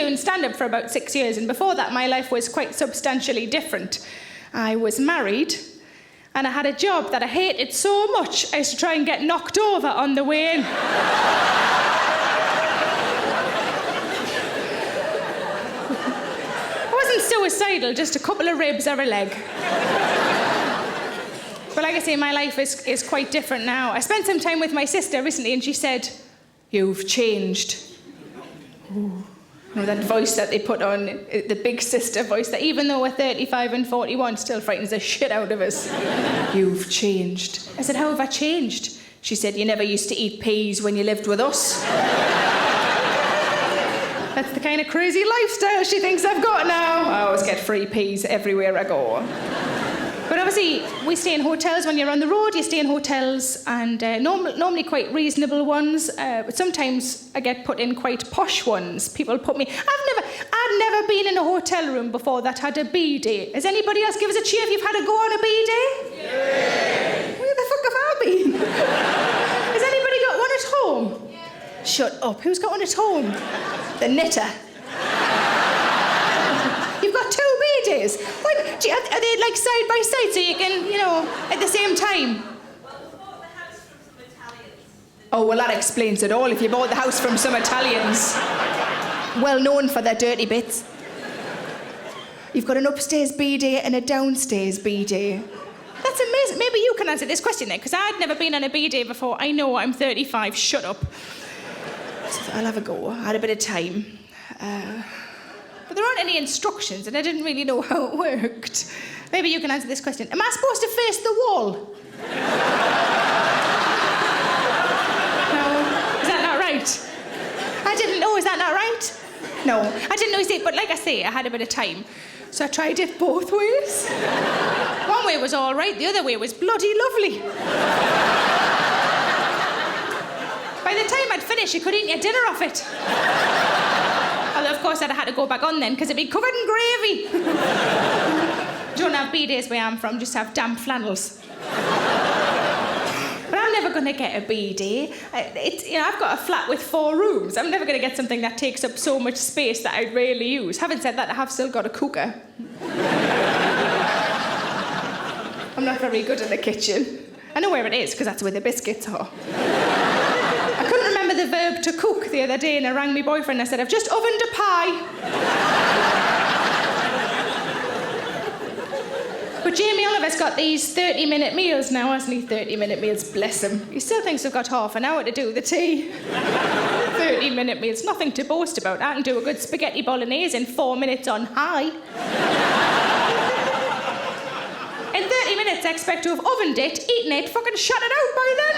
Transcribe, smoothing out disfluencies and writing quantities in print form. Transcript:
doing stand-up for about 6 years, and before that my life was quite substantially different. I was married, and I had a job that I hated so much I used to try and get knocked over on the way in. I wasn't suicidal, just a couple of ribs or a leg. But like I say, my life is quite different now. I spent some time with my sister recently and she said, "You've changed." Ooh. You know, that voice that they put on, the big sister voice, that even though we're 35 and 41, still frightens the shit out of us. "You've changed." I said, "How have I changed?" She said, "You never used to eat peas when you lived with us." That's the kind of crazy lifestyle she thinks I've got now. I always get free peas everywhere I go. But obviously, we stay in hotels. When you're on the road, you stay in hotels, and normally quite reasonable ones. But sometimes I get put in quite posh ones. People put me... I'd never been in a hotel room before that had a bidet. Has anybody else? Give us a cheer if you've had a go on a bidet. Yeah. Where the fuck have I been? Has anybody got one at home? Yeah. Shut up. Who's got one at home? The knitter. You've got 2 bidets. Are they like side by side so you can, at the same time? Well, we bought the house from some Italians. Oh, well, that explains it all. If you bought the house from some Italians, well known for their dirty bits. You've got an upstairs bidet and a downstairs bidet. That's amazing. Maybe you can answer this question then, because I'd never been on a bidet before. I know I'm 35. Shut up. So I'll have a go. I had a bit of time. But there aren't any instructions, and I didn't really know how it worked. Maybe you can answer this question. Am I supposed to face the wall? No. Is that not right? I didn't know. Is that not right? No. I didn't know. But like I say, I had a bit of time. So I tried it both ways. One way was all right. The other way was bloody lovely. By the time I'd finished, you could eat your dinner off it. Although, of course, I'd have had to go back on then, because it'd be covered in gravy. Don't have bidets where I'm from, just have damp flannels. But I'm never going to get a bidet. I've got a flat with 4 rooms. I'm never going to get something that takes up so much space that I'd rarely use. Having said that, I have still got a cooker. I'm not very good in the kitchen. I know where it is, because that's where the biscuits are. I couldn't remember the verb to cook the other day, and I rang my boyfriend and I said, "I've just ovened a pie." But Jamie Oliver's got these 30-minute meals now, hasn't he? 30-minute meals, bless him. He still thinks I've got half an hour to do the tea. 30-minute meals, nothing to boast about. I can do a good spaghetti bolognese in 4 minutes on high. In 30 minutes, I expect to have ovened it, eaten it, fucking shut it out by then.